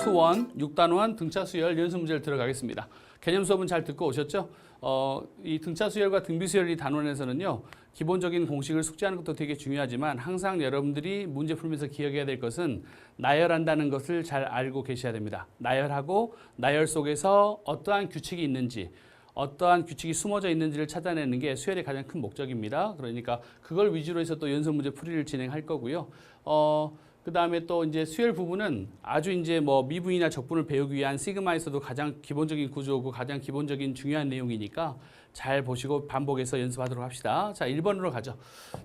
A2-1, 6단원 등차 수열 연습 문제를 들어가겠습니다. 개념 수업은 잘 듣고 오셨죠? 이 등차 수열과 등비 수열 이 단원에서는요, 기본적인 공식을 숙지하는 것도 되게 중요하지만 항상 여러분들이 문제 풀면서 기억해야 될 것은 나열한다는 것을 잘 알고 계셔야 됩니다. 나열하고 나열 속에서 어떠한 규칙이 있는지, 어떠한 규칙이 숨어져 있는지를 찾아내는 게 수열의 가장 큰 목적입니다. 그러니까 그걸 위주로 해서 또 연습 문제 풀이를 진행할 거고요. 그 다음에 또 이제 수열 부분은 아주 이제 뭐 미분이나 적분을 배우기 위한 시그마에서도 가장 기본적인 구조고 가장 기본적인 중요한 내용이니까 잘 보시고 반복해서 연습하도록 합시다. 자, 1번으로 가죠.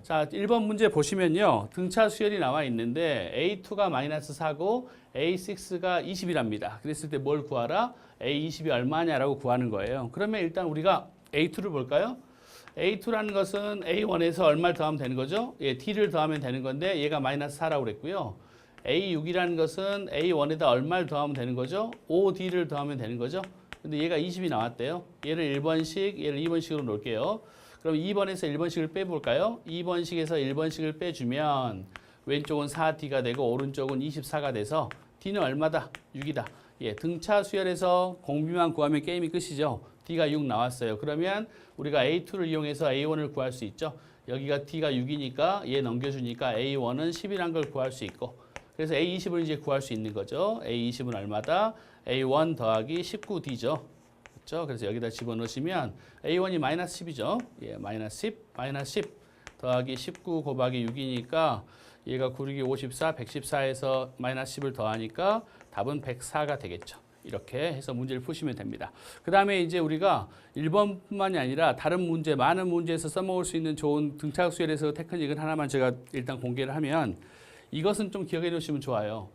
자, 1번 문제 보시면요. 등차 수열이 나와 있는데 A2가 마이너스 4고 A6가 20이랍니다. 그랬을 때 뭘 구하라? A20이 얼마냐라고 구하는 거예요. 그러면 일단 우리가 A2를 볼까요? A2라는 것은 A1에서 얼마를 더하면 되는 거죠? 예, D를 더하면 되는 건데 얘가 마이너스 4라고 그랬고요. A6이라는 것은 A1에다 얼마를 더하면 되는 거죠? 5D를 더하면 되는 거죠? 근데 얘가 20이 나왔대요. 얘를 1번씩, 얘를 2번씩으로 놓을게요. 그럼 2번에서 1번씩을 빼볼까요? 2번씩에서 1번씩을 빼주면 왼쪽은 4D가 되고 오른쪽은 24가 돼서 D는 얼마다? 6이다. 예, 등차 수열에서 공비만 구하면 게임이 끝이죠. D가 6 나왔어요. 그러면 우리가 A2를 이용해서 A1을 구할 수 있죠. 여기가 D가 6이니까 얘 넘겨주니까 A1은 10이란 걸 구할 수 있고, 그래서 A20을 이제 구할 수 있는 거죠. A20은 얼마다? A1 더하기 19D죠. 그렇죠? 그래서 여기다 집어넣으시면 A1이 마이너스 10이죠. 예, 마이너스 10 더하기 19 곱하기 6이니까 얘가 9, 6, 54, 114에서 마이너스 10을 더하니까 답은 104가 되겠죠. 이렇게 해서 문제를 푸시면 됩니다. 그 다음에 이제 우리가 1번뿐만이 아니라 다른 문제, 많은 문제에서 써먹을 수 있는 좋은 등차 수열에서 테크닉을 하나만 제가 일단 공개를 하면 이것은 좀 기억해 놓으시면 좋아요.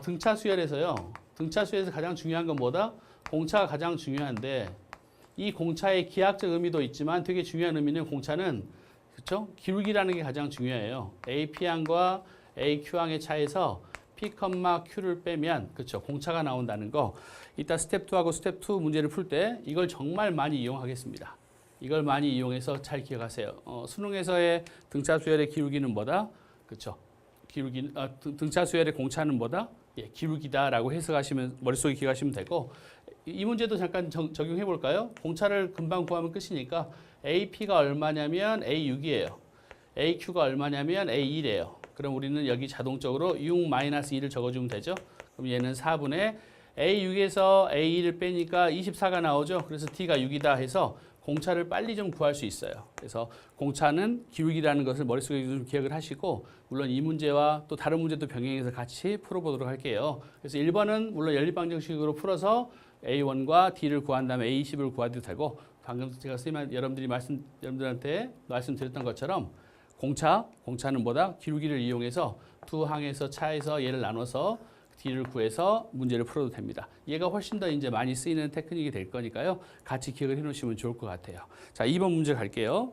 등차 수열에서요. 등차 수열에서 가장 중요한 건 뭐다? 공차가 가장 중요한데 이 공차의 기하학적 의미도 있지만 되게 중요한 의미는 공차는 그렇죠? 기울기라는 게 가장 중요해요. AP항과 AQ항의 차에서 P, Q를 빼면 그렇죠. 공차가 나온다는 거. 이따 스텝 2하고 스텝 2 문제를 풀 때 이걸 정말 많이 이용하겠습니다. 이걸 많이 이용해서 잘 기억하세요. 수능에서의 등차 수열의 기울기는 뭐다? 그렇죠. 등차 수열의 공차는 뭐다? 예, 기울기다라고 해석하시면 머릿속에 기억하시면 되고, 이 문제도 잠깐 적용해 볼까요? 공차를 금방 구하면 끝이니까 AP가 얼마냐면 A6이에요. AQ가 얼마냐면 A1이에요. 그럼 우리는 여기 자동적으로 6-2를 적어주면 되죠. 그럼 얘는 4분의 A6에서 A1을 빼니까 24가 나오죠. 그래서 T가 6이다 해서 공차를 빨리 좀 구할 수 있어요. 그래서 공차는 기울기라는 것을 머릿속에 좀 기억을 하시고, 물론 이 문제와 또 다른 문제도 병행해서 같이 풀어보도록 할게요. 그래서 1번은 물론 연립방정식으로 풀어서 A1과 D를 구한 다음에 A20을 구해도 되고, 방금 제가 여러분들한테 말씀드렸던 것처럼 공차는 뭐다? 기울기를 이용해서 두 항에서 차에서 얘를 나눠서 D를 구해서 문제를 풀어도 됩니다. 얘가 훨씬 더 이제 많이 쓰이는 테크닉이 될 거니까요. 같이 기억을 해 놓으시면 좋을 것 같아요. 자, 2번 문제 갈게요.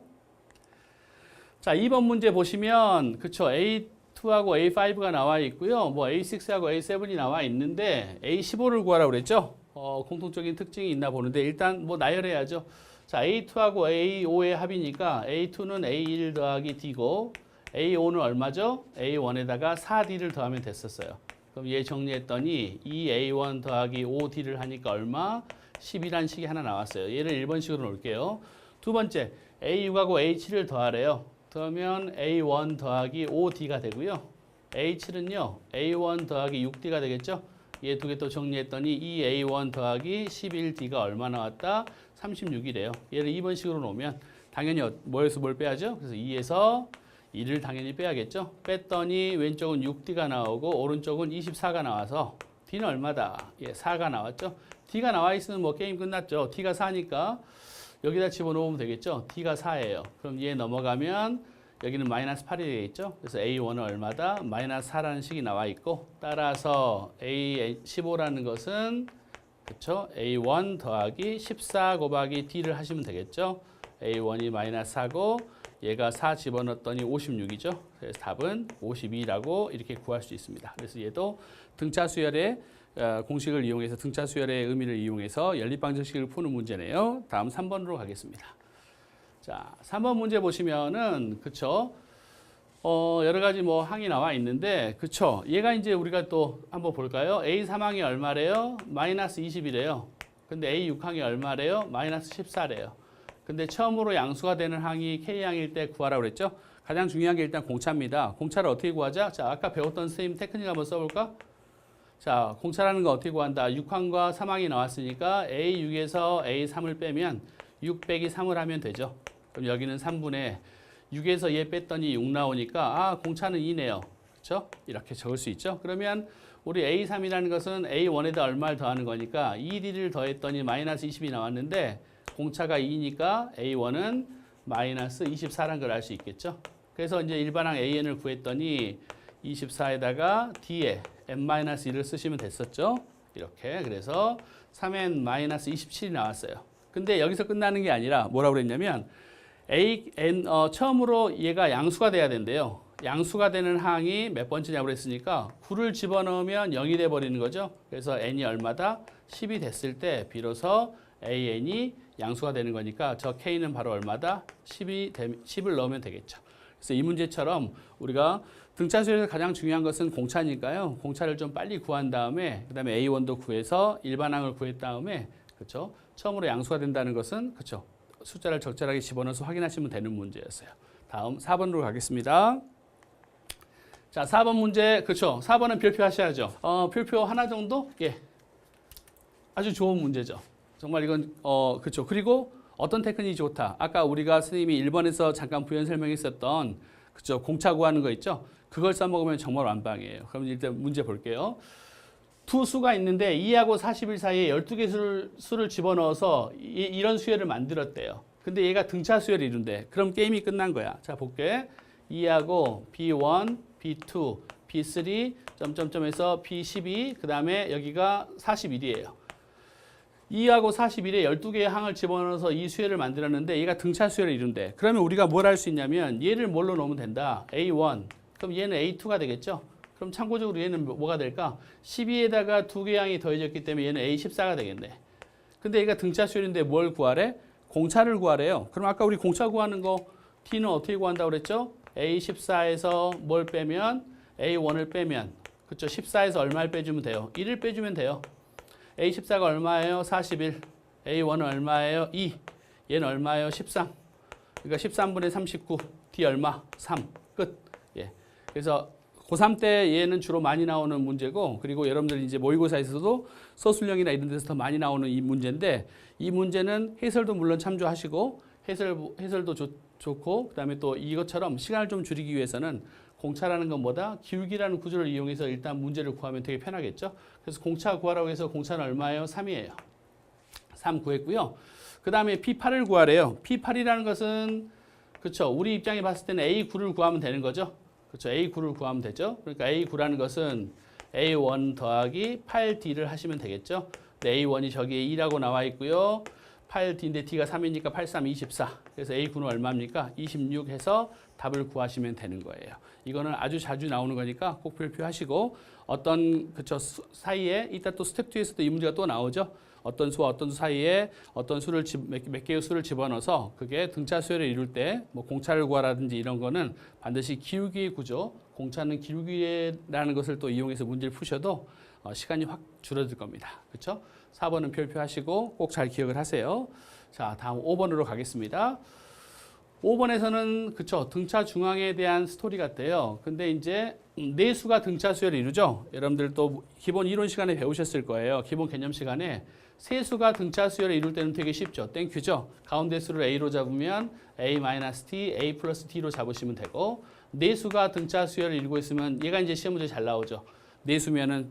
자, 2번 문제 보시면 그쵸, A2하고 A5가 나와 있고요. 뭐 A6하고 A7이 나와 있는데 A15를 구하라고 그랬죠? 공통적인 특징이 있나 보는데 일단 뭐 나열해야죠. 자, A2하고 A5의 합이니까 A2는 A1 더하기 D고 A5는 얼마죠? A1에다가 4D를 더하면 됐었어요. 그럼 얘 정리했더니 2A1 더하기 5D를 하니까 얼마? 10이라는 식이 하나 나왔어요. 얘를 1번식으로 놓을게요. 두 번째, A6하고 A7을 더하래요. 그러면 A1 더하기 5D가 되고요. A7은요, A1 더하기 6D가 되겠죠? 얘 두 개 또 정리했더니 2A1 더하기 11D가 얼마 나왔다? 36이래요. 얘를 2번식으로 놓으면 당연히 뭐에서 뭘 빼야죠? 그래서 2에서 2를 당연히 빼야겠죠? 뺐더니 왼쪽은 6D가 나오고 오른쪽은 24가 나와서 D는 얼마다? 예, 4가 나왔죠? D가 나와 있으면 뭐 게임 끝났죠? D가 4니까 여기다 집어넣으면 되겠죠? D가 4예요. 그럼 얘 넘어가면 여기는 마이너스 8이 되겠죠? 그래서 A1은 얼마다? 마이너스 4라는 식이 나와 있고, 따라서 A15라는 것은 그렇죠? A1 더하기 14 곱하기 D를 하시면 되겠죠? A1이 마이너스 4고 얘가 4 집어넣었더니 56이죠. 그래서 답은 52라고 이렇게 구할 수 있습니다. 그래서 얘도 등차 수열의 공식을 이용해서 등차 수열의 의미를 이용해서 연립방정식을 푸는 문제네요. 다음 3번으로 가겠습니다. 자, 3번 문제 보시면은 그쵸? 여러 가지 뭐 항이 나와 있는데, 그쵸? 얘가 이제 우리가 또 한번 볼까요? A3항이 얼마래요? 마이너스 20이래요. 근데 A6항이 얼마래요? 마이너스 14래요. 근데 처음으로 양수가 되는 항이 K항일 때 구하라고 그랬죠? 가장 중요한 게 일단 공차입니다. 공차를 어떻게 구하자? 자, 아까 배웠던 선생님 테크닉 한번 써볼까? 자, 공차라는 거 어떻게 구한다? 6항과 3항이 나왔으니까 A6에서 A3을 빼면 6 빼기 3을 하면 되죠. 그럼 여기는 3분의 6에서 얘 뺐더니 6 나오니까 아, 공차는 2네요. 그렇죠? 이렇게 적을 수 있죠. 그러면 우리 A3이라는 것은 A1에다 얼마를 더하는 거니까 2D를 더했더니 마이너스 20이 나왔는데 공차가 2니까 A1은 마이너스 24라는 걸 알 수 있겠죠. 그래서 이제 일반항 AN을 구했더니 24에다가 D에 n-1을 쓰시면 됐었죠. 이렇게. 그래서 3n 27이 나왔어요. 근데 여기서 끝나는 게 아니라 뭐라고 그랬냐면 처음으로 얘가 양수가 돼야 된대요. 양수가 되는 항이 몇 번째냐고 그랬으니까 9를 집어넣으면 0이 돼버리는 거죠. 그래서 n이 얼마다? 10이 됐을 때 비로소 an이 양수가 되는 거니까 저 k는 바로 얼마다? 10을 넣으면 되겠죠. 그래서 이 문제처럼 우리가 등차수열에서 가장 중요한 것은 공차니까요. 공차를 좀 빨리 구한 다음에 그다음에 A1도 구해서 일반항을 구했 다음에 그렇죠? 처음으로 양수가 된다는 것은 그렇죠? 숫자를 적절하게 집어넣어서 확인하시면 되는 문제였어요. 다음 4번으로 가겠습니다. 자, 4번 문제 그렇죠? 4번은 별표 하셔야죠. 별표 하나 정도? 예. 아주 좋은 문제죠. 정말 이건 그렇죠. 그리고 어떤 테크닉이 좋다. 아까 우리가 선생님이 1번에서 잠깐 부연 설명했었던 그렇죠. 공차 구하는 거 있죠. 그걸 써먹으면 정말 완방이에요. 그럼 일단 문제 볼게요. 두 수가 있는데 2하고 41 사이에 12개 수를 집어넣어서 이런 수열을 만들었대요. 근데 얘가 등차 수열을 이룬대. 그럼 게임이 끝난 거야. 자, 볼게. 2하고 B1, B2, B3, 점점점에서 B12, 그 다음에 여기가 41이에요. 2하고 41에 12개의 항을 집어넣어서 이 수열을 만들었는데 얘가 등차 수열을 이룬대. 그러면 우리가 뭘 할 수 있냐면 얘를 뭘로 넣으면 된다. A1. 그럼 얘는 A2가 되겠죠? 그럼 참고적으로 얘는 뭐가 될까? 12에다가 2개의 항이 더해졌기 때문에 얘는 A14가 되겠네. 근데 얘가 등차 수열인데 뭘 구하래? 공차를 구하래요. 그럼 아까 우리 공차 구하는 거 T는 어떻게 구한다고 그랬죠? A14에서 뭘 빼면 A1을 빼면 그렇죠? 14에서 얼마를 빼주면 돼요? 1을 빼주면 돼요. A14가 얼마예요? 41. A1은 얼마예요? 2. 얘는 얼마예요? 13. 그러니까 13분의 39. D 얼마? 3. 끝. 예. 그래서 고3 때 얘는 주로 많이 나오는 문제고 그리고 여러분들 이제 모의고사에서도 서술형이나 이런 데서 더 많이 나오는 이 문제인데 이 문제는 해설도 물론 참조하시고 해설도 좋고 그다음에 또 이것처럼 시간을 좀 줄이기 위해서는 공차라는 건 뭐다? 기울기라는 구조를 이용해서 일단 문제를 구하면 되게 편하겠죠. 그래서 공차 구하라고 해서 공차는 얼마예요? 3이에요. 3 구했고요. 그 다음에 P8을 구하래요. P8이라는 것은 그렇죠. 우리 입장에 봤을 때는 A9를 구하면 되는 거죠. 그렇죠. A9를 구하면 되죠. 그러니까 A9라는 것은 A1 더하기 8D를 하시면 되겠죠. A1이 저기에 2라고 나와 있고요. 8D인데 D가 3이니까 8, 3, 24. 그래서 A9는 얼마입니까? 26 해서 답을 구하시면 되는 거예요. 이거는 아주 자주 나오는 거니까 꼭 별표하시고 어떤 그쵸 사이에 이따 또 스텝 2에서도 이 문제가 또 나오죠. 어떤 수와 어떤 수 사이에 어떤 수를 몇 개의 수를 집어넣어서 그게 등차 수열을 이룰 때 뭐 공차를 구하라든지 이런 거는 반드시 기울기 구조, 공차는 기울기라는 것을 또 이용해서 문제를 푸셔도 시간이 확 줄어들 겁니다. 그렇죠? 4번은 별표하시고 꼭 잘 기억을 하세요. 자, 다음 5번으로 가겠습니다. 5번에서는 그쵸 등차 중앙에 대한 스토리 같아요. 근데 이제 내수가 등차 수열을 이루죠. 여러분들 또 기본 이론 시간에 배우셨을 거예요. 기본 개념 시간에 세수가 등차 수열을 이룰 때는 되게 쉽죠. 땡큐죠. 가운데 수를 A로 잡으면 A-T, A 플러스 T로 잡으시면 되고 내수가 등차 수열을 이루고 있으면 얘가 이제 시험 문제 잘 나오죠. 내수면은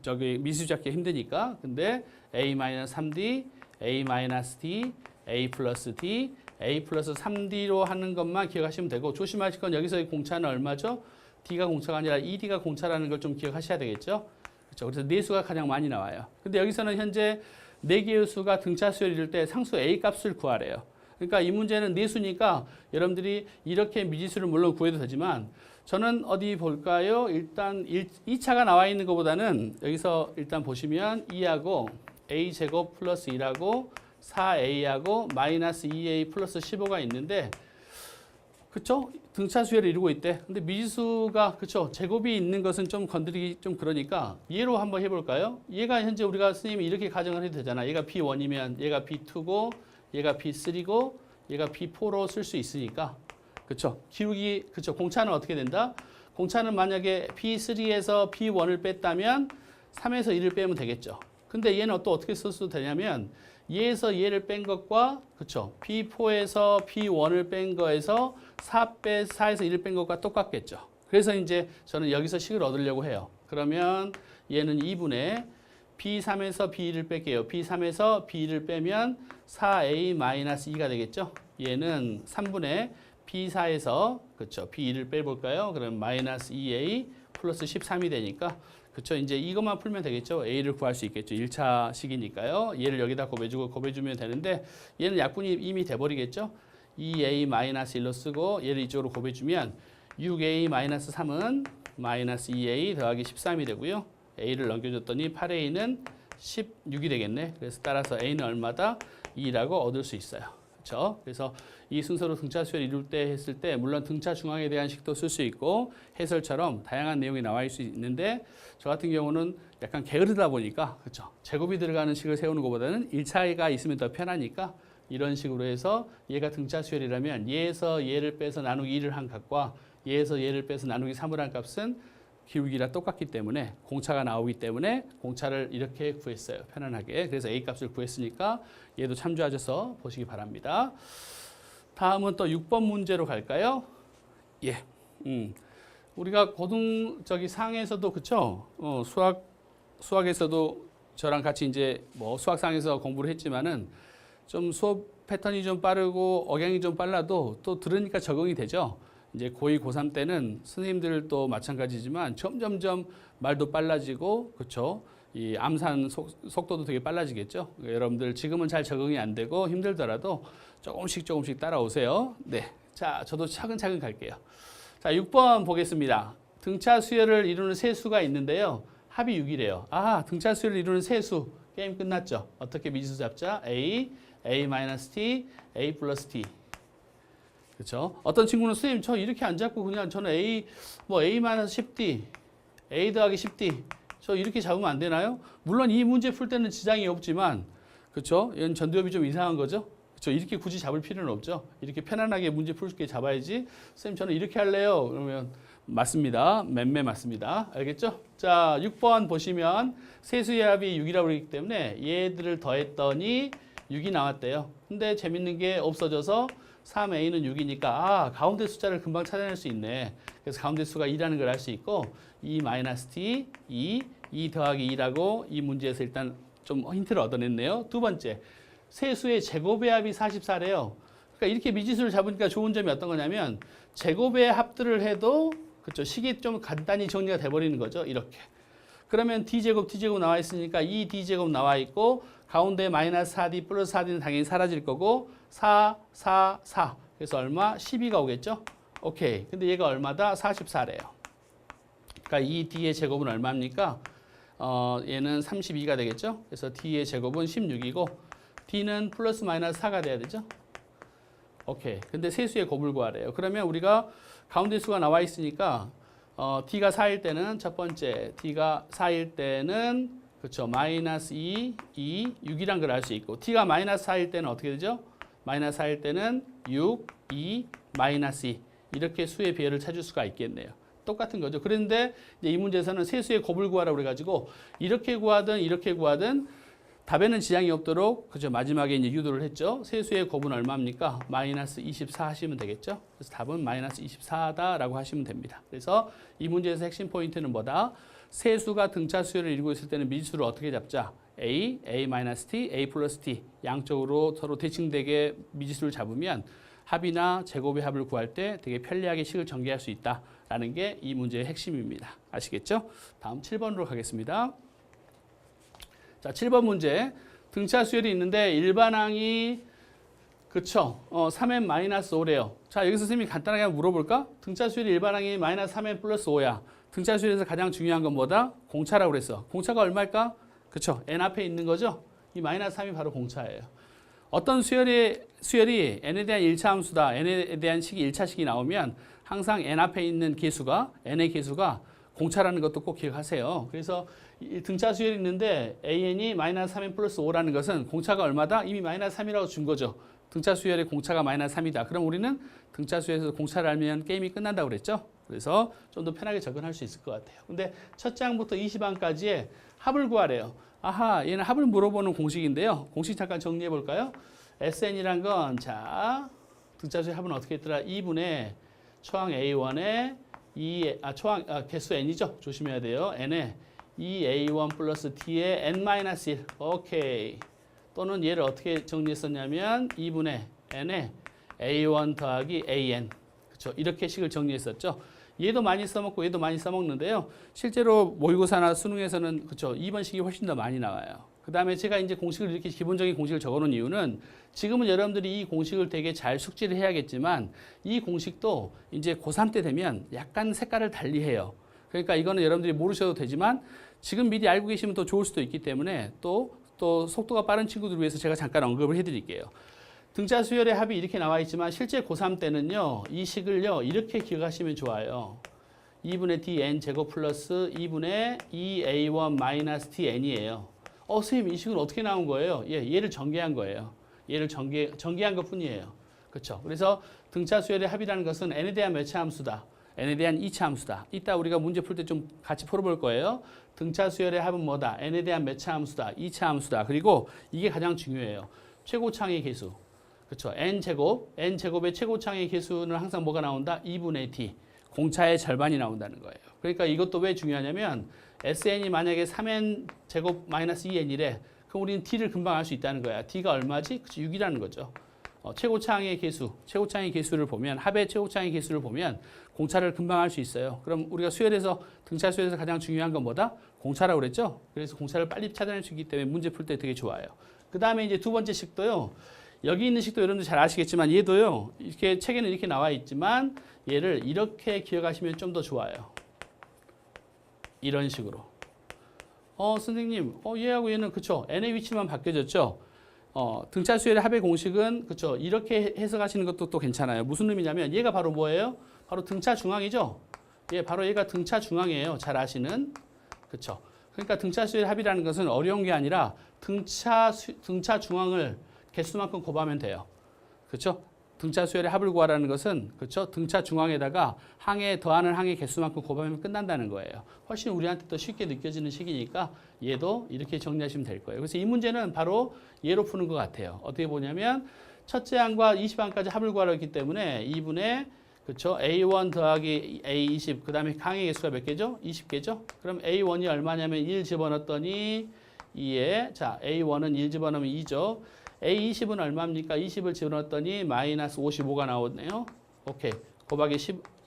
저기 미수 잡기 힘드니까. 근데 A-3D, A-T, A 플러스 D, A 플러스 3D로 하는 것만 기억하시면 되고 조심하실 건 여기서의 공차는 얼마죠? D가 공차가 아니라 ED가 공차라는 걸 좀 기억하셔야 되겠죠? 그렇죠? 그래서 내수가 가장 많이 나와요. 근데 여기서는 현재 4개의 수가 등차 수열을 이룰 때 상수 A 값을 구하래요. 그러니까 이 문제는 내수니까 여러분들이 이렇게 미지수를 물론 구해도 되지만 저는 어디 볼까요? 일단 2차가 나와 있는 것보다는 여기서 일단 보시면 2하고 A제곱 플러스 1하고 4A하고 마이너스 2A 플러스 15가 있는데 그쵸? 등차 수열을 이루고 있대. 근데 미지수가 그쵸? 제곱이 있는 것은 좀 건드리기 좀 그러니까 얘로 한번 해볼까요? 얘가 현재 우리가 선생님이 이렇게 가정을 해도 되잖아. 얘가 B1이면 얘가 B2고 얘가 B3고 얘가 B4로 쓸 수 있으니까 그쵸? 기울기 그쵸? 공차는 어떻게 된다? 공차는 만약에 B3에서 B1을 뺐다면 3에서 1을 빼면 되겠죠. 근데 얘는 또 어떻게 쓸 수 되냐면 얘에서 얘를 뺀 것과 그쵸? B4에서 B1을 뺀 거에서 4에서 1을 뺀 것과 똑같겠죠. 그래서 이제 저는 여기서 식을 얻으려고 해요. 그러면 얘는 2분의 B3에서 B1을 뺄게요. B3에서 B1을 빼면 4A-2가 되겠죠. 얘는 3분의 B4에서 그쵸? B1을 빼볼까요? 그럼 마이너스 2A 플러스 13이 되니까 그쵸? 이제 이것만 풀면 되겠죠? A를 구할 수 있겠죠? 1차 식이니까요. 얘를 여기다 곱해주면 되는데 얘는 약분이 이미 돼버리겠죠? 2A-1로 쓰고 얘를 이쪽으로 곱해주면 6A-3은 마이너스 2A 더하기 13이 되고요. A를 넘겨줬더니 8A는 16이 되겠네. 그래서 따라서 A는 얼마다? 2라고 얻을 수 있어요. 그렇죠? 그래서 이 순서로 등차 수열 이룰 때 했을 때 물론 등차 중앙에 대한 식도 쓸 수 있고 해설처럼 다양한 내용이 나와 있을 수 있는데 저 같은 경우는 약간 게으르다 보니까 그렇죠? 제곱이 들어가는 식을 세우는 것보다는 1차가 있으면 더 편하니까 이런 식으로 해서 얘가 등차 수열이라면 얘에서 얘를 빼서 나누기 1을 한 값과 얘에서 얘를 빼서 나누기 3을 한 값은 기울기랑 똑같기 때문에 공차가 나오기 때문에 공차를 이렇게 구했어요. 편안하게. 그래서 A 값을 구했으니까 얘도 참조하셔서 보시기 바랍니다. 다음은 또 6번 문제로 갈까요? 예. 우리가 상에서도 그쵸? 수학에서도 저랑 같이 이제 뭐 수학상에서 공부를 했지만은 좀 수업 패턴이 좀 빠르고 억양이 좀 빨라도 또 들으니까 적응이 되죠. 이제 고2, 고3 때는 선생님들도 마찬가지지만 점점점 말도 빨라지고 그렇죠. 이 암산 속도도 되게 빨라지겠죠. 여러분들 지금은 잘 적응이 안 되고 힘들더라도 조금씩 따라오세요. 네, 자 저도 차근차근 갈게요. 자 6번 보겠습니다. 등차 수열을 이루는 세수가 있는데요. 합이 6이래요. 아 등차 수열을 이루는 세수 게임 끝났죠. 어떻게 미지수 잡자? A, A-T, A 플러스 T. 그렇죠? 어떤 친구는 선생님 저 이렇게 안 잡고 그냥 저는 A-10D, A 더하기 10D 저 이렇게 잡으면 안 되나요? 물론 이 문제 풀 때는 지장이 없지만 그렇죠? 얘는 전두엽이 좀 이상한 거죠? 그렇죠? 이렇게 굳이 잡을 필요는 없죠. 이렇게 편안하게 문제 풀 게 잡아야지. 선생님 저는 이렇게 할래요. 그러면 맞습니다. 맴매 맞습니다. 알겠죠? 자 6번 보시면 세수의 합이 6이라고 그러기 때문에 얘들을 더했더니 6이 나왔대요. 근데 재밌는 게 없어져서 3A는 6이니까 아 가운데 숫자를 금방 찾아낼 수 있네. 그래서 가운데 수가 2라는 걸 알 수 있고 2-T, 2 더하기 2라고 이 문제에서 일단 좀 힌트를 얻어냈네요. 두 번째, 세수의 제곱의 합이 44래요. 그러니까 이렇게 미지수를 잡으니까 좋은 점이 어떤 거냐면 제곱의 합들을 해도 그렇죠. 식이 좀 간단히 정리가 돼버리는 거죠. 이렇게. 그러면 D제곱 나와 있으니까 2D제곱 나와 있고 가운데 마이너스 4D 플러스 4D는 당연히 사라질 거고 4. 그래서 얼마? 12가 오겠죠? 오케이. 근데 얘가 얼마다? 44래요. 그러니까 이 D의 제곱은 얼마입니까? 얘는 32가 되겠죠? 그래서 D의 제곱은 16이고 D는 플러스 마이너스 4가 돼야 되죠? 오케이. 근데 세수의 곱을 구하래요. 그러면 우리가 가운데 수가 나와 있으니까 D가 4일 때는 첫 번째 D가 4일 때는 그렇죠. 마이너스 2, 6이란 걸 알 수 있고 T가 마이너스 4일 때는 어떻게 되죠? 마이너스 4일 때는 6, 2, 마이너스 2 이렇게 수의 비율을 찾을 수가 있겠네요. 똑같은 거죠. 그런데 이제 이 문제에서는 세수의 곱을 구하라고 그래가지고 이렇게 구하든 답에는 지장이 없도록 그죠 마지막에 이제 유도를 했죠. 세수의 곱은 얼마입니까? 마이너스 24 하시면 되겠죠. 그래서 답은 마이너스 24다라고 하시면 됩니다. 그래서 이 문제에서 핵심 포인트는 뭐다? 세수가 등차 수열을 이루고 있을 때는 미지수를 어떻게 잡자? A, A-T, A 플러스 T 양쪽으로 서로 대칭되게 미지수를 잡으면 합이나 제곱의 합을 구할 때 되게 편리하게 식을 전개할 수 있다라는 게 이 문제의 핵심입니다. 아시겠죠? 다음 7번으로 가겠습니다. 자, 7번 문제. 등차 수열이 있는데 일반항이 그쵸? 3n-5래요. 자, 여기서 선생님이 간단하게 한번 물어볼까? 등차 수열이 일반항이 마이너스 3n 플러스 5야. 등차 수열에서 가장 중요한 건 뭐다? 공차라고 그랬어. 공차가 얼마일까? 그쵸? n 앞에 있는 거죠? 이 마이너스 3이 바로 공차예요. 어떤 수열이 n에 대한 1차 함수다, n에 대한 식이 1차식이 나오면 항상 n 앞에 있는 계수가, n의 계수가 공차라는 것도 꼭 기억하세요. 그래서 등차 수열이 있는데 an이 마이너스 3n 플러스 5라는 것은 공차가 얼마다? 이미 마이너스 3이라고 준 거죠. 등차 수열의 공차가 마이너스 3이다. 그럼 우리는 등차 수열에서 공차를 알면 게임이 끝난다고 그랬죠. 그래서 좀 더 편하게 접근할 수 있을 것 같아요. 근데 첫 장부터 20항까지의 합을 구하래요. 아하, 얘는 합을 물어보는 공식인데요. 공식 잠깐 정리해 볼까요? SN이란 건, 자, 등차 수열 합은 어떻게 했더라? 2분의 초항 A1에 개수 n이죠. 조심해야 돼요. n에 2A1 플러스 T에 n-1. 오케이. 또는 얘를 어떻게 정리했었냐면 2분의 n에 A1 더하기 AN. 그렇죠. 이렇게 식을 정리했었죠. 얘도 많이 써먹고 얘도 많이 써먹는데요. 실제로 모의고사나 수능에서는 그렇죠. 2번식이 훨씬 더 많이 나와요. 그 다음에 제가 이제 공식을 이렇게 기본적인 공식을 적어놓은 이유는 지금은 여러분들이 이 공식을 되게 잘 숙지를 해야겠지만 이 공식도 이제 고3 때 되면 약간 색깔을 달리해요. 그러니까 이거는 여러분들이 모르셔도 되지만 지금 미리 알고 계시면 더 좋을 수도 있기 때문에 또 속도가 빠른 친구들을 위해서 제가 잠깐 언급을 해드릴게요. 등차 수열의 합이 이렇게 나와 있지만 실제 고3 때는요. 이 식을요. 이렇게 기억하시면 좋아요. 2분의 dn 제곱 플러스 2분의 2a1 마이너스 tn이에요. 선생님 이 식은 어떻게 나온 거예요? 얘를 전개한 거예요. 얘를 전개한 것 뿐이에요. 그렇죠? 그래서 등차 수열의 합이라는 것은 n에 대한 몇 차 함수다. n에 대한 2차 함수다. 이따 우리가 문제 풀 때 좀 같이 풀어볼 거예요. 등차 수열의 합은 뭐다? n에 대한 몇 차 함수다. 2차 함수다. 그리고 이게 가장 중요해요. 최고창의 계수. 그렇죠? n제곱의 최고창의 계수는 항상 뭐가 나온다? 2분의 t. 공차의 절반이 나온다는 거예요. 그러니까 이것도 왜 중요하냐면 SN이 만약에 3n 제곱 마이너스 2n이래. 그럼 우리는 t를 금방 알 수 있다는 거야. t가 얼마지? 그치, 6이라는 거죠. 최고차항의 계수를 보면, 합의 최고차항의 계수를 보면 공차를 금방 알 수 있어요. 그럼 우리가 등차 수열에서 가장 중요한 건 뭐다? 공차라고 그랬죠? 그래서 공차를 빨리 찾아낼 수 있기 때문에 문제 풀 때 되게 좋아요. 그 다음에 이제 두 번째 식도요. 여기 있는 식도 여러분들 잘 아시겠지만 얘도요. 이렇게 책에는 이렇게 나와 있지만 얘를 이렇게 기억하시면 좀 더 좋아요. 이런 식으로. 선생님, 얘하고 얘는 그쵸? n의 위치만 바뀌어졌죠? 등차 수열의 합의 공식은 그쵸? 이렇게 해석하시는 것도 또 괜찮아요. 무슨 의미냐면 얘가 바로 뭐예요? 바로 등차 중앙이죠? 바로 얘가 등차 중앙이에요. 잘 아시는. 그쵸? 그러니까 등차 수열의 합이라는 것은 어려운 게 아니라 등차 중앙을 개수만큼 곱하면 돼요. 그렇죠? 등차 수열의 합을 구하라는 것은 그렇죠? 등차 중앙에다가 항에 더하는 항의 개수만큼 곱하면 끝난다는 거예요. 훨씬 우리한테 더 쉽게 느껴지는 식이니까 얘도 이렇게 정리하시면 될 거예요. 그래서 이 문제는 바로 얘로 푸는 것 같아요. 어떻게 보냐면 첫째 항과 20항까지 합을 구하라 했기 때문에 2분의 그렇죠? A1 더하기 A20 그 다음에 항의 개수가 몇 개죠? 20개죠? 그럼 A1이 얼마냐면 1 집어넣었더니 2에 자 A1은 1 집어넣으면 2죠. A20은 얼마입니까? 20을 집어넣었더니 마이너스 55가 나오네요. 오케이. 곱하기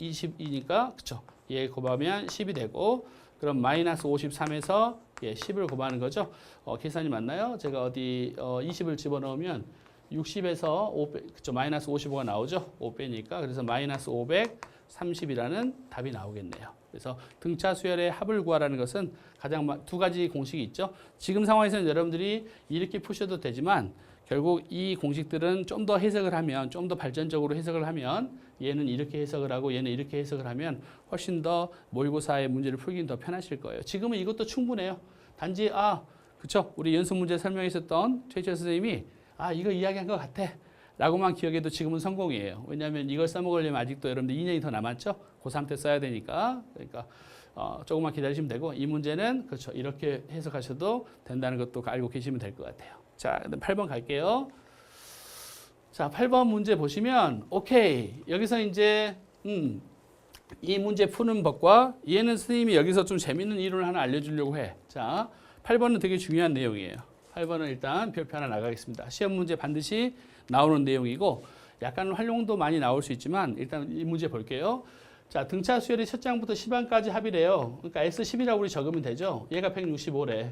20이니까, 그쵸? 얘 곱하면 10이 되고, 그럼 마이너스 53에서 10을 곱하는 거죠. 계산이 맞나요? 제가 20을 집어넣으면 60에서 5 그쵸? 마이너스 55가 나오죠? 5 빼니까. 그래서 마이너스 530이라는 답이 나오겠네요. 그래서 등차 수열의 합을 구하라는 것은 가장 두 가지 공식이 있죠. 지금 상황에서는 여러분들이 이렇게 푸셔도 되지만 결국 이 공식들은 좀 더 해석을 하면, 좀 더 발전적으로 해석을 하면 얘는 이렇게 해석을 하고 얘는 이렇게 해석을 하면 훨씬 더 모의고사의 문제를 풀기는 더 편하실 거예요. 지금은 이것도 충분해요. 단지 그쵸? 우리 연습 문제 설명했었던 최철 선생님이 이거 이야기한 것 같아 라고만 기억해도 지금은 성공이에요. 왜냐하면 이걸 써먹으려면 아직도 여러분들 2년이 더 남았죠? 고3 때 써야 되니까. 그러니까 조금만 기다리시면 되고 이 문제는 그렇죠. 이렇게 해석하셔도 된다는 것도 알고 계시면 될 것 같아요. 자, 8번 갈게요. 자, 8번 문제 보시면 오케이. 여기서 이제 이 문제 푸는 법과 얘는 선생님이 여기서 좀 재밌는 이론을 하나 알려주려고 해. 자, 8번은 되게 중요한 내용이에요. 8번은 일단 별표 하나 나가겠습니다. 시험 문제 반드시 나오는 내용이고 약간 활용도 많이 나올 수 있지만 일단 이 문제 볼게요. 자, 등차 수열이 첫 장부터 10항까지 합이래요. 그러니까 S10이라고 우리 적으면 되죠. 얘가 165래.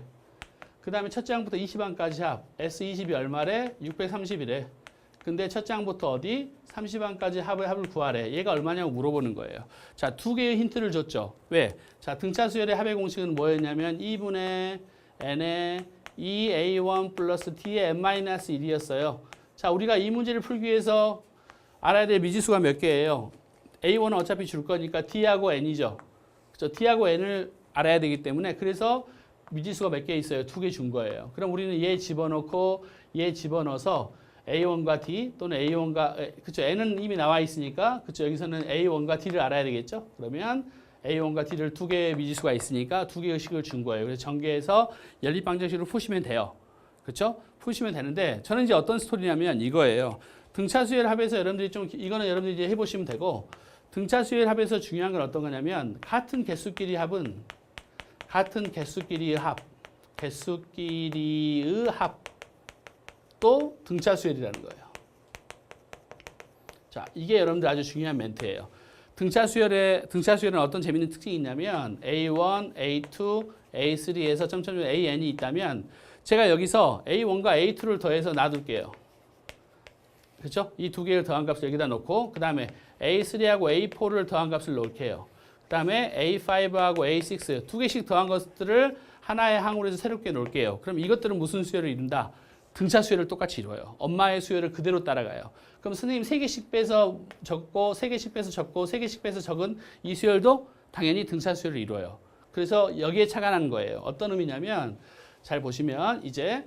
그 다음에 첫 장부터 20항까지 합. S20이 얼마래? 630이래. 근데 첫 장부터 30항까지 합을 구하래. 얘가 얼마냐고 물어보는 거예요. 자, 두 개의 힌트를 줬죠. 왜? 자, 등차 수열의 합의 공식은 뭐였냐면 2분의 n의 2a1 플러스 t의 n-1이었어요. 자, 우리가 이 문제를 풀기 위해서 알아야 될 미지수가 몇 개예요? A1은 어차피 줄 거니까 D하고 N이죠. 그렇죠? D하고 N을 알아야 되기 때문에 그래서 미지수가 몇 개 있어요? 2개 준 거예요. 그럼 우리는 얘 집어넣고 얘 집어넣어서 A1과 D 또는 A1과 그렇죠? N은 이미 나와 있으니까 그렇죠? 여기서는 A1과 D를 알아야 되겠죠? 그러면 A1과 D를 2개의 미지수가 있으니까 2개의 식을 준 거예요. 그래서 전개해서 연립방정식으로 푸시면 돼요. 그렇죠? 푸시면 되는데 저는 이제 어떤 스토리냐면 이거예요. 등차수열 합에서 여러분들이 좀 이거는 여러분들이 이제 해보시면 되고 등차수열 합에서 중요한 건 어떤 거냐면 같은 개수끼리 합은 같은 개수끼리의 합도 등차수열이라는 거예요. 자, 이게 여러분들 아주 중요한 멘트예요. 등차수열은 어떤 재밌는 특징이 있냐면 A1, A2, A3에서 점점 AN이 있다면 제가 여기서 A1과 A2를 더해서 놔둘게요. 그렇죠? 이 두 개를 더한 값을 여기다 놓고 그 다음에 A3하고 A4를 더한 값을 놓을게요. 그 다음에 A5하고 A6 두 개씩 더한 것들을 하나의 항으로 해서 새롭게 놓을게요. 그럼 이것들은 무슨 수열을 이룬다? 등차 수열을 똑같이 이루어요. 엄마의 수열을 그대로 따라가요. 그럼 선생님 3개씩 빼서 적고 3개씩 빼서 적고 3개씩 빼서 적은 이 수열도 당연히 등차 수열을 이루어요. 그래서 여기에 차가 나는 거예요. 어떤 의미냐면 잘 보시면 이제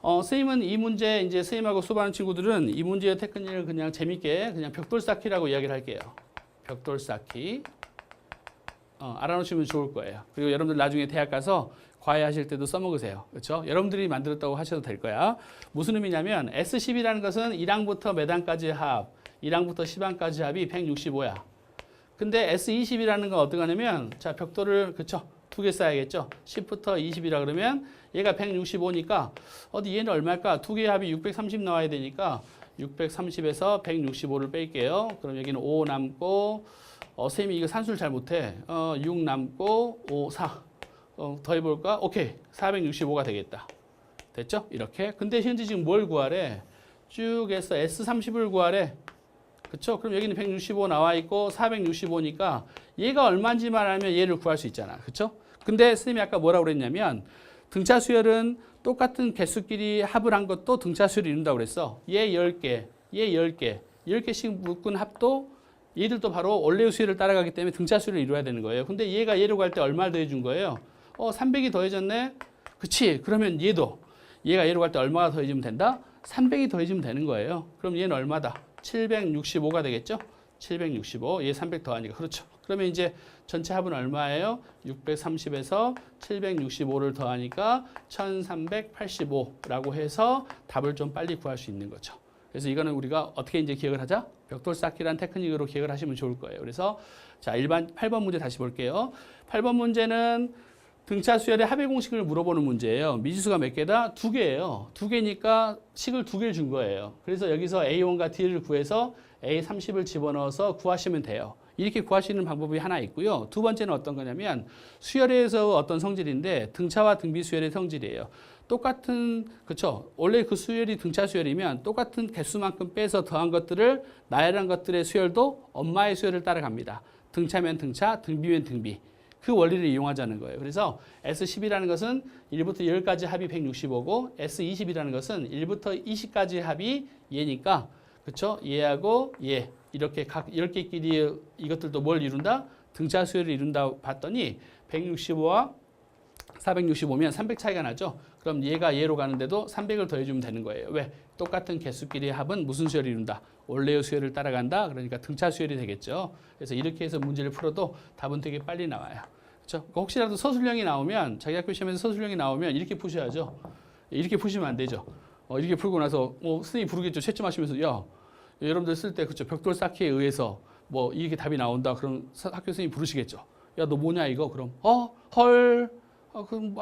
선생님은 이 문제 이제 선생님하고 수업하는 친구들은 이 문제의 테크닉을 그냥 재밌게 그냥 벽돌 쌓기라고 이야기를 할게요. 벽돌 쌓기. 알아놓으시면 좋을 거예요. 그리고 여러분들 나중에 대학 가서 과외 하실 때도 써먹으세요. 그렇죠? 여러분들이 만들었다고 하셔도 될 거야. 무슨 의미냐면 S10이라는 것은 1항부터 몇 항까지의 합, 1항부터 10항까지 합이 165야. 근데 S20이라는 건 어떤 거냐면 자, 벽돌을 그쵸? 2개 쌓아야겠죠? 10부터 20이라 그러면 얘가 165니까 어디 얘는 얼마일까? 2개의 합이 630 나와야 되니까 630에서 165를 뺄게요. 그럼 여기는 5 남고 쌤이 이거 산수를 잘 못해. 6 남고 5, 4. 더해볼까? 오케이. 465가 되겠다. 됐죠? 이렇게. 근데 현재 지금 뭘 구하래? 쭉 해서 S30을 구하래. 그쵸? 그럼 여기는 165 나와 있고 465니까 얘가 얼마인지만 알면 얘를 구할 수 있잖아. 그쵸? 근데 선생님이 아까 뭐라고 그랬냐면 등차 수열은 똑같은 개수끼리 합을 한 것도 등차 수열을 이룬다고 그랬어. 얘 10개, 얘 10개, 10개씩 묶은 합도 얘들도 바로 원래의 수열을 따라가기 때문에 등차 수열을 이루어야 되는 거예요. 근데 얘가 얘로 갈 때 얼마를 더해준 거예요? 300이 더해졌네? 그치? 그러면 얘도 얘가 얘로 갈 때 얼마가 더해지면 된다? 300이 더해지면 되는 거예요. 그럼 얘는 얼마다? 765가 되겠죠? 765, 얘 300 더하니까. 그렇죠. 그러면 이제 전체 합은 얼마예요? 630에서 765를 더하니까 1385라고 해서 답을 좀 빨리 구할 수 있는 거죠. 그래서 이거는 우리가 어떻게 이제 기억을 하자? 벽돌 쌓기란 테크닉으로 기억을 하시면 좋을 거예요. 그래서 자, 8번 문제 다시 볼게요. 8번 문제는 등차 수열의 합의 공식을 물어보는 문제예요. 미지수가 몇 개다? 2개예요. 2개니까 식을 2개를 준 거예요. 그래서 여기서 A1과 D를 구해서 A30을 집어넣어서 구하시면 돼요. 이렇게 구하시는 방법이 하나 있고요. 두 번째는 어떤 거냐면 수열에서 어떤 성질인데 등차와 등비 수열의 성질이에요. 똑같은 그쵸? 원래 그 수열이 등차 수열이면 똑같은 개수만큼 빼서 더한 것들을 나열한 것들의 수열도 엄마의 수열을 따라갑니다. 등차면 등차, 등비면 등비. 그 원리를 이용하자는 거예요. 그래서 S10이라는 것은 1부터 10까지 합이 165고 S20이라는 것은 1부터 20까지 합이 얘니까 그쵸? 얘하고 얘 이렇게 각 10개끼리 이것들도 뭘 이룬다? 등차 수열을 이룬다 봤더니 165와 465면 300 차이가 나죠? 그럼 얘가 얘로 가는데도 300을 더해주면 되는 거예요. 왜? 똑같은 개수끼리의 합은 무슨 수열을 이룬다? 원래의 수열을 따라간다? 그러니까 등차 수열이 되겠죠. 그래서 이렇게 해서 문제를 풀어도 답은 되게 빨리 나와요. 그렇죠? 혹시라도 서술형이 나오면 자기 학교 시험에서 서술형이 나오면 이렇게 푸셔야죠. 이렇게 푸시면 안 되죠. 이렇게 풀고 나서 선생님이 부르겠죠. 채점하시면서 야 여러분들 쓸 때 그렇죠. 벽돌 쌓기에 의해서 뭐 이렇게 답이 나온다. 그럼 학교 선생님 부르시겠죠. 야 너 뭐냐 이거? 그럼 헐 그럼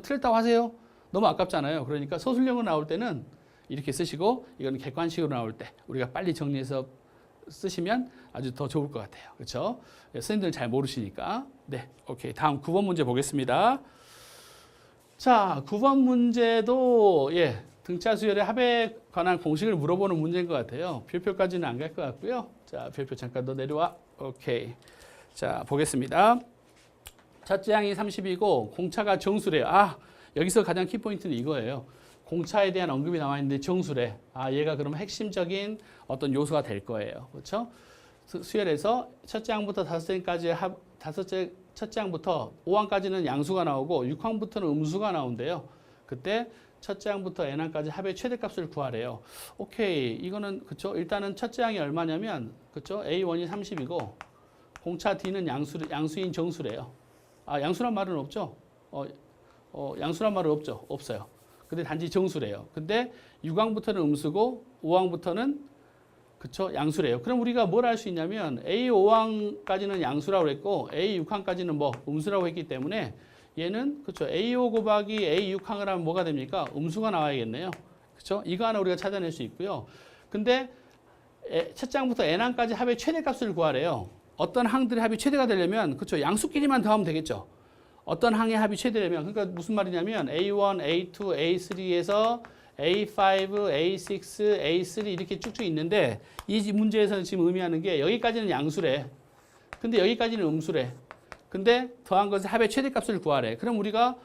틀렸다고 하세요. 너무 아깝잖아요. 그러니까 서술형으로 나올 때는 이렇게 쓰시고 이거는 객관식으로 나올 때 우리가 빨리 정리해서 쓰시면 아주 더 좋을 것 같아요. 그렇죠? 선생님들 잘 모르시니까. 네, 오케이. 다음 9번 문제 보겠습니다. 자, 9번 문제도 등차 수열의 합에 관한 공식을 물어보는 문제인 것 같아요. 별표까지는 안 갈 것 같고요. 자, 별표 잠깐 더 내려와. 오케이. 자, 보겠습니다. 첫째 항이 30이고 공차가 정수래요. 여기서 가장 키포인트는 이거예요. 공차에 대한 언급이 나와 있는데 정수래. 아, 얘가 그럼 핵심적인 어떤 요소가 될 거예요. 그렇죠? 수열에서 첫째 항부터 첫째 항부터 5항까지는 양수가 나오고 6항부터는 음수가 나온대요. 그때 첫째 항부터 n항까지 합의 최대값을 구하래요. 오케이. 이거는 그쵸? 일단은 첫째 항이 얼마냐면 그쵸? A1이 30이고 공차 D는 양수인 정수래요. 아, 양수란 말은 없죠? 양수란 말은 없죠? 없어요. 근데 단지 정수래요. 근데 6항부터는 음수고 5항부터는 그쵸? 양수래요. 그럼 우리가 뭘 할 수 있냐면 A5항까지는 양수라고 그랬고 A6항까지는 뭐 음수라고 했기 때문에 얘는 그쵸? A5 곱하기 A6항을 하면 뭐가 됩니까? 음수가 나와야겠네요. 그쵸? 이거 하나 우리가 찾아낼 수 있고요. 근데 첫째 항부터 n항까지 합의 최대값을 구하래요. 어떤 항들의 합이 최대가 되려면 그쵸? 양수끼리만 더하면 되겠죠. 어떤 항의 합이 최대려면 그러니까 무슨 말이냐면 A1, A2, A3에서 A5, A6, A3 이렇게 쭉쭉 있는데 이 문제에서는 지금 의미하는 게 여기까지는 양수래. 근데 여기까지는 음수래. 근데 더한 것의 합의 최대값을 구하래. 그럼 우리가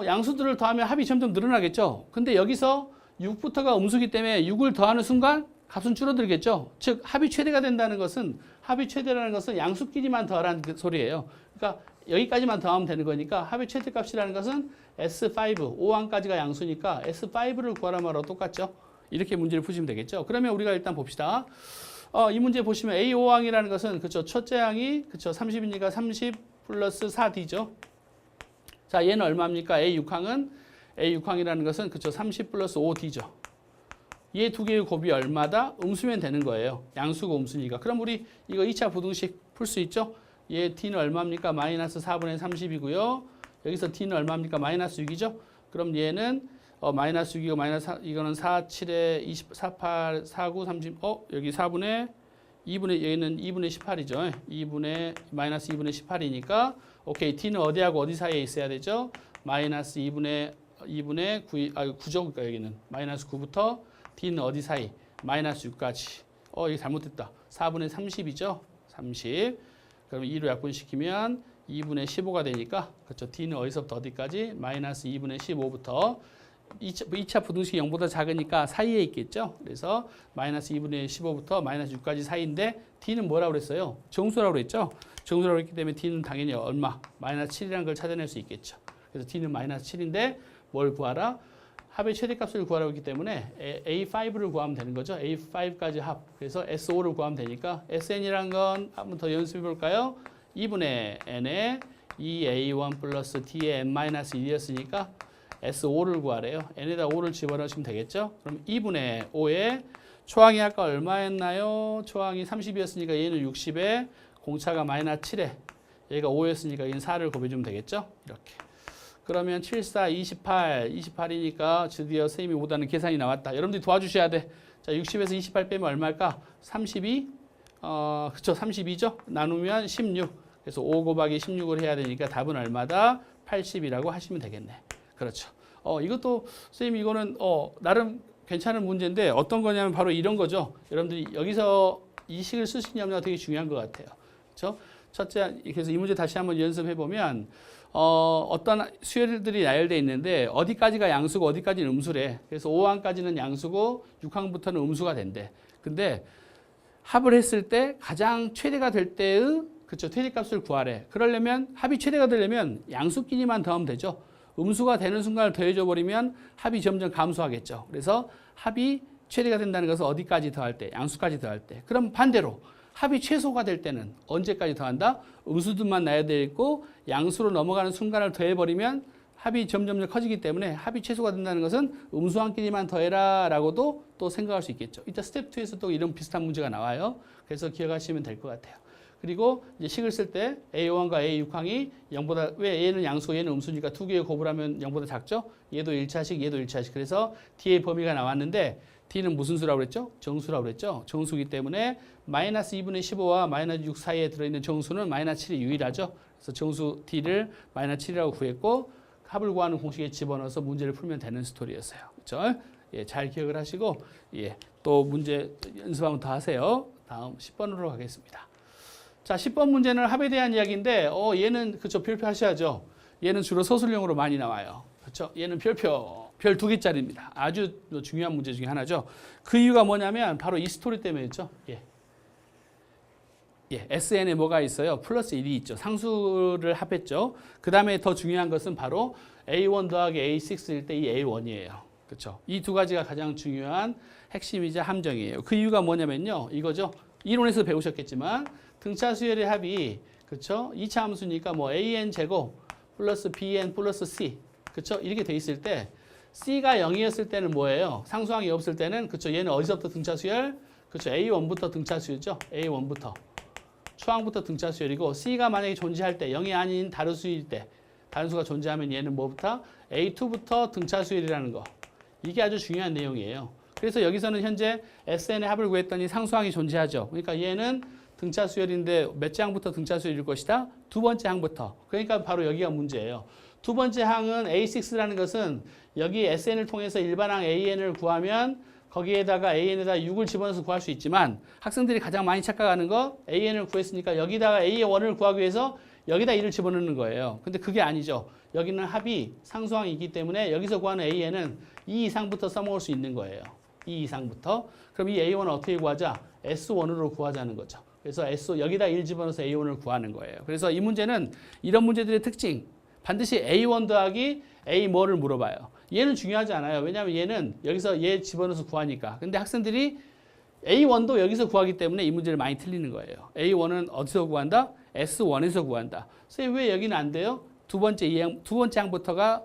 양수들을 더하면 합이 점점 늘어나겠죠. 근데 여기서 6부터가 음수기 때문에 6을 더하는 순간 값은 줄어들겠죠. 즉 합이 최대가 된다는 것은 합이 최대라는 것은 양수끼리만 더하라는 그 소리예요. 그러니까 여기까지만 더하면 되는 거니까 합의 최대값이라는 것은 S5, 5항까지가 양수니까 S5를 구하란 말하고 똑같죠. 이렇게 문제를 푸시면 되겠죠. 그러면 우리가 일단 봅시다. 이 문제 보시면 A5항이라는 것은 그쵸 첫째 항이 그쵸 30이니까 30 플러스 4D죠. 자 얘는 얼마입니까? A6항이라는 것은 그쵸 30 플러스 5D죠. 얘 두 개의 곱이 얼마다? 음수면 되는 거예요. 양수고 음수니까. 그럼 우리 이거 2차 부등식 풀 수 있죠? 얘 D는 얼마입니까? 마이너스 4분의 30이고요. 여기서 D는 얼마입니까? 마이너스 6이죠? 그럼 얘는 마이너스 6이고 마이너스 4, 이거는 4, 7에 20, 4, 8, 4, 9, 30, 여기 4분의 2분의, 여기는 2분의 18이죠. 2분의, 마이너스 2분의 18이니까, 오케이. D는 어디하고 어디 사이에 있어야 되죠? 마이너스 2분의 9죠? 그러니까 여기는 마이너스 9부터 D는 어디 사이? 마이너스 6까지. 이게 잘못됐다. 4분의 30이죠? 30. 그럼 2로 약분시키면 2분의 15가 되니까 그렇죠. D는 어디서부터 어디까지? 마이너스 2분의 15부터 2차 부등식이 0보다 작으니까 사이에 있겠죠. 그래서 마이너스 2분의 15부터 마이너스 6까지 사이인데 D는 뭐라고 그랬어요? 정수라고 그랬죠. 정수라고 했기 때문에 D는 당연히 얼마? 마이너스 7이라는 걸 찾아낼 수 있겠죠. 그래서 D는 마이너스 7인데 뭘 구하라? 합의 최대값을 구하라고 했기 때문에 A5를 구하면 되는 거죠. A5까지 합. 그래서 S5를 구하면 되니까 SN이란 건 한번 더 연습해 볼까요? 2분의 N에 2A1 플러스 D의 N-1이었으니까 S5를 구하래요. N에다 5를 집어넣으시면 되겠죠. 그럼 2분의 5에 초항이 아까 얼마였나요? 초항이 30이었으니까 얘는 60에 공차가 마이너스 7에 얘가 5였으니까 얘는 4를 곱해주면 되겠죠. 이렇게. 그러면 7, 4, 28, 28이니까 드디어 선생님이 못하는 계산이 나왔다. 여러분들이 도와주셔야 돼. 자, 60에서 28 빼면 얼마일까? 32? 그쵸, 32죠? 나누면 16. 그래서 5 곱하기 16을 해야 되니까 답은 얼마다? 80이라고 하시면 되겠네. 그렇죠. 이것도, 선생님 이거는, 나름 괜찮은 문제인데 어떤 거냐면 바로 이런 거죠. 여러분들이 여기서 이 식을 쓸 수 있냐면 되게 중요한 것 같아요. 그렇죠? 첫째, 그래서 이 문제 다시 한번 연습해 보면, 어떤 수열들이 나열되어 있는데 어디까지가 양수고 어디까지는 음수래. 그래서 5항까지는 양수고 6항부터는 음수가 된대. 근데 합을 했을 때 가장 최대가 될 때의 그쵸 최대값을 구하래. 그러려면 합이 최대가 되려면 양수끼리만 더하면 되죠. 음수가 되는 순간을 더해줘 버리면 합이 점점 감소하겠죠. 그래서 합이 최대가 된다는 것은 어디까지 더할 때? 양수까지 더할 때. 그럼 반대로 합이 최소가 될 때는 언제까지 더한다? 음수들만 나야 되고 양수로 넘어가는 순간을 더해버리면 합이 점점 커지기 때문에 합이 최소가 된다는 것은 음수항끼리만 더해라 라고도 또 생각할 수 있겠죠. 이따 스텝 2에서 또 이런 비슷한 문제가 나와요. 그래서 기억하시면 될 것 같아요. 그리고 이제 식을 쓸 때 A5항과 A6항이 0보다 왜 얘는 양수고 얘는 음수니까 두 개의 곱을 하면 0보다 작죠? 얘도 1차식 얘도 1차식. 그래서 D의 범위가 나왔는데 D는 무슨 수라고 그랬죠? 정수라고 그랬죠? 정수이기 때문에 마이너스 2분의 15와 마이너스 6 사이에 들어있는 정수는 마이너스 7이 유일하죠. 그래서 정수 D를 마이너스 7이라고 구했고 합을 구하는 공식에 집어넣어서 문제를 풀면 되는 스토리였어요. 그렇죠? 예, 잘 기억을 하시고 또 문제 연습 한번 더 하세요. 다음 10번으로 가겠습니다. 자, 10번 문제는 합에 대한 이야기인데 얘는 그쵸 별표 하셔야죠. 얘는 주로 서술형으로 많이 나와요. 그렇죠? 얘는 별표. 별 2개짜리입니다. 아주 중요한 문제 중에 하나죠. 그 이유가 뭐냐면 바로 이 스토리 때문이죠. SN에 뭐가 있어요? 플러스 1이 있죠. 상수를 합했죠. 그 다음에 더 중요한 것은 바로 A1 더하기 A6일 때 이 A1이에요. 그렇죠? 이 두 가지가 가장 중요한 핵심이자 함정이에요. 그 이유가 뭐냐면요. 이거죠. 이론에서 배우셨겠지만 등차 수열의 합이 그렇죠? 2차 함수니까 뭐 AN 제곱 플러스 BN 플러스 C 그렇죠? 이렇게 돼 있을 때 C가 0이었을 때는 뭐예요? 상수항이 없을 때는 그렇죠? 얘는 어디서부터 등차 수열? 그렇죠? A1부터 등차 수열이죠. A1부터. 추항부터 등차 수열이고 C가 만약에 존재할 때 0이 아닌 다른수일 때 다른수가 존재하면 얘는 뭐부터? A2부터 등차 수열이라는 거. 이게 아주 중요한 내용이에요. 그래서 여기서는 현재 SN의 합을 구했더니 상수항이 존재하죠. 그러니까 얘는 등차 수열인데 몇째 항부터 등차 수열일 것이다? 두 번째 항부터. 그러니까 바로 여기가 문제예요. 두 번째 항은 A6라는 것은 여기 SN을 통해서 일반항 AN을 구하면 거기에다가 AN에다 6을 집어넣어서 구할 수 있지만 학생들이 가장 많이 착각하는 거 AN을 구했으니까 여기다가 A1을 구하기 위해서 여기다 1을 집어넣는 거예요. 근데 그게 아니죠. 여기는 합이 상수항이기 때문에 여기서 구하는 AN은 2 이상부터 써먹을 수 있는 거예요. 2 이상부터. 그럼 이 A1을 어떻게 구하자? S1으로 구하자는 거죠. 그래서 여기다 1 집어넣어서 A1을 구하는 거예요. 그래서 이 문제는 이런 문제들의 특징. 반드시 A1 더하기 A 뭐를 물어봐요. 얘는 중요하지 않아요. 왜냐하면 얘는 여기서 얘 집어넣어서 구하니까. 근데 학생들이 A1도 여기서 구하기 때문에 이 문제를 많이 틀리는 거예요. A1은 어디서 구한다? S1에서 구한다. 선생님 왜 여기는 안 돼요? 두 번째 항부터가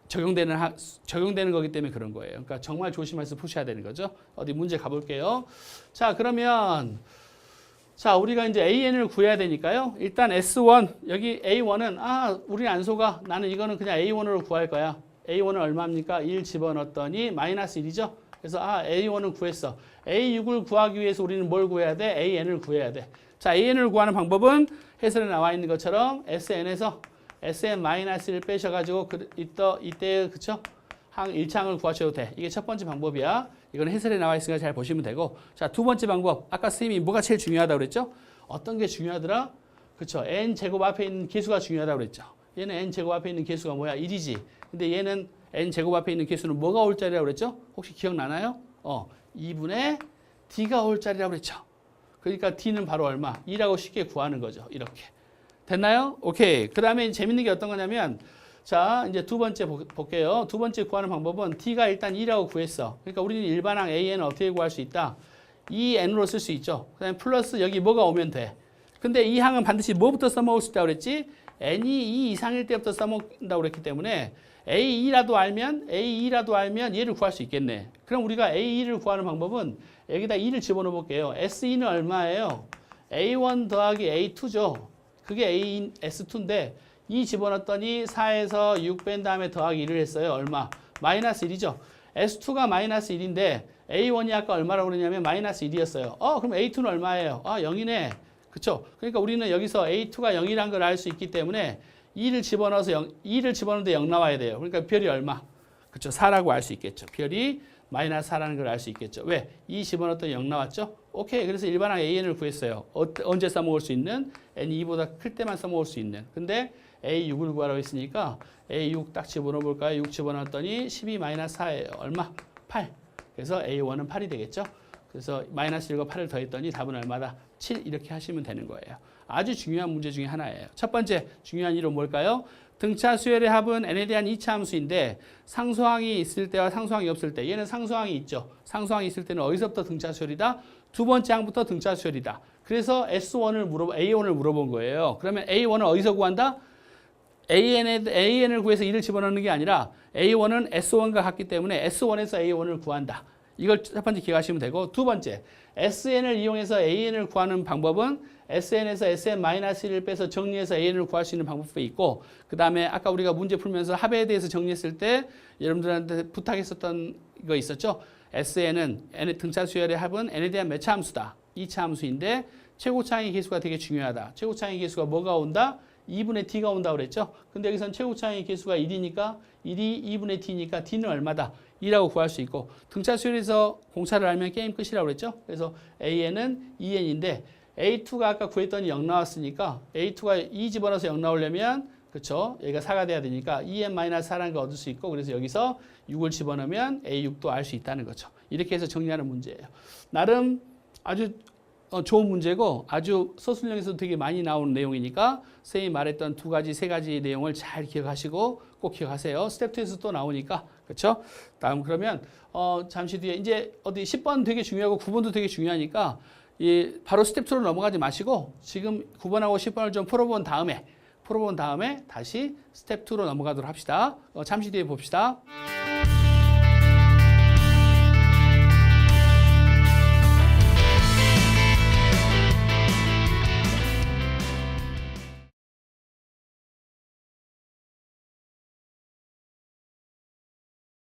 적용되는 거기 때문에 그런 거예요. 그러니까 정말 조심해서 푸셔야 되는 거죠. 어디 문제 가볼게요. 자, 그러면 자, 우리가 이제 AN을 구해야 되니까요. 일단 S1, 여기 A1은 우리 안 속아. 나는 이거는 그냥 A1으로 구할 거야. A1은 얼마입니까? 1 집어넣었더니 마이너스 1이죠. 그래서 A1은 구했어. A6을 구하기 위해서 우리는 뭘 구해야 돼? AN을 구해야 돼. 자, AN을 구하는 방법은 해설에 나와 있는 것처럼 SN에서 SN-1을 빼셔가지고 이때 그쵸? 항 1차항을 구하셔도 돼. 이게 첫 번째 방법이야. 이건 해설에 나와 있으니까 잘 보시면 되고. 자, 두 번째 방법. 아까 선생님이 뭐가 제일 중요하다고 그랬죠? 어떤 게 중요하더라? 그쵸? N제곱 앞에 있는 개수가 중요하다고 그랬죠. 얘는 N제곱 앞에 있는 개수가 뭐야? 1이지. 근데 얘는 N제곱 앞에 있는 개수는 뭐가 올 자리라고 그랬죠? 혹시 기억나나요? 2분의 D가 올 자리라고 그랬죠. 그러니까 D는 바로 얼마? 2라고 쉽게 구하는 거죠. 이렇게. 됐나요? 오케이. 그 다음에 재밌는 게 어떤 거냐면 자, 이제 두 번째 볼게요. 두 번째 구하는 방법은 D가 일단 2라고 구했어. 그러니까 우리는 일반항 AN을 어떻게 구할 수 있다? 2N으로 쓸 수 있죠. 그 다음에 플러스 여기 뭐가 오면 돼. 근데 이 항은 반드시 뭐부터 써먹을 수 있다고 그랬지? N이 2 이상일 때부터 써먹는다고 그랬기 때문에 A2라도 알면 얘를 구할 수 있겠네. 그럼 우리가 A2를 구하는 방법은 여기다 2를 집어넣어 볼게요. S2는 얼마예요? A1 더하기 A2죠. 그게 S2인데 2 집어넣었더니 4에서 6 뺀 다음에 더하기 1을 했어요. 얼마? 마이너스 1이죠. S2가 마이너스 1인데 A1이 아까 얼마라고 그러냐면 마이너스 1이었어요. 그럼 A2는 얼마예요? 0이네. 그쵸? 그러니까 우리는 여기서 A2가 0이라는 걸 알 수 있기 때문에 2를 집어넣는데 0 나와야 돼요. 그러니까 별이 얼마? 그쵸? 4라고 알 수 있겠죠. 별이 마이너스 4라는 걸 알 수 있겠죠. 왜? 2 집어넣었더니 0 나왔죠? 오케이. 그래서 일반항 AN을 구했어요. 언제 써먹을 수 있는? N2보다 클 때만 써먹을 수 있는. 근데 A6을 구하라고 했으니까 A6 딱 집어넣어 볼까요? 6 집어넣었더니 12 마이너스 4예요. 얼마? 8. 그래서 A1은 8이 되겠죠? 그래서 마이너스 1과 8을 더했더니 답은 얼마다? 7 이렇게 하시면 되는 거예요. 아주 중요한 문제 중에 하나예요. 첫 번째 중요한 이론 뭘까요? 등차 수열의 합은 n에 대한 2차 함수인데 상수항이 있을 때와 상수항이 없을 때 얘는 상수항이 있죠. 상수항이 있을 때는 어디서부터 등차 수열이다? 두 번째 항부터 등차 수열이다. 그래서 A1을 물어본 거예요. 그러면 A1을 어디서 구한다? AN을 구해서 2를 집어넣는 게 아니라 A1은 S1과 같기 때문에 S1에서 A1을 구한다. 이걸 첫 번째 기억하시면 되고 두 번째 SN을 이용해서 AN을 구하는 방법은 SN에서 SN-1을 빼서 정리해서 AN을 구할 수 있는 방법이 있고 그 다음에 아까 우리가 문제 풀면서 합에 대해서 정리했을 때 여러분들한테 부탁했었던 거 있었죠. SN은 등차 수열의 합은 n에 대한 몇 차 함수다. 2차 함수인데 최고차항의 개수가 되게 중요하다. 최고차항의 개수가 뭐가 온다? 2분의 D가 온다고 그랬죠. 근데 여기선 최고차항의 개수가 1이니까 1이 2분의 D니까 D는 얼마다? 2라고 구할 수 있고 등차 수열에서 공차를 알면 게임 끝이라고 그랬죠. 그래서 AN은 2N인데 A2가 아까 구했더니 0 나왔으니까 A2가 2 집어넣어서 0 나오려면 그렇죠? 얘가 4가 돼야 되니까 2n-4라는 걸 얻을 수 있고 그래서 여기서 6을 집어넣으면 a6도 알 수 있다는 거죠. 이렇게 해서 정리하는 문제예요. 나름 아주 좋은 문제고 아주 서술형에서도 되게 많이 나오는 내용이니까 선생님이 말했던 두 가지, 세 가지 내용을 잘 기억하시고 꼭 기억하세요. 스텝 2에서 또 나오니까. 그렇죠? 다음 그러면 잠시 뒤에 이제 어디 10번 되게 중요하고 9번도 되게 중요하니까 바로 스텝 2로 넘어가지 마시고 지금 9번하고 10번을 좀 풀어본 다음에 다시 스텝 2로 넘어가도록 합시다. 잠시 뒤에 봅시다.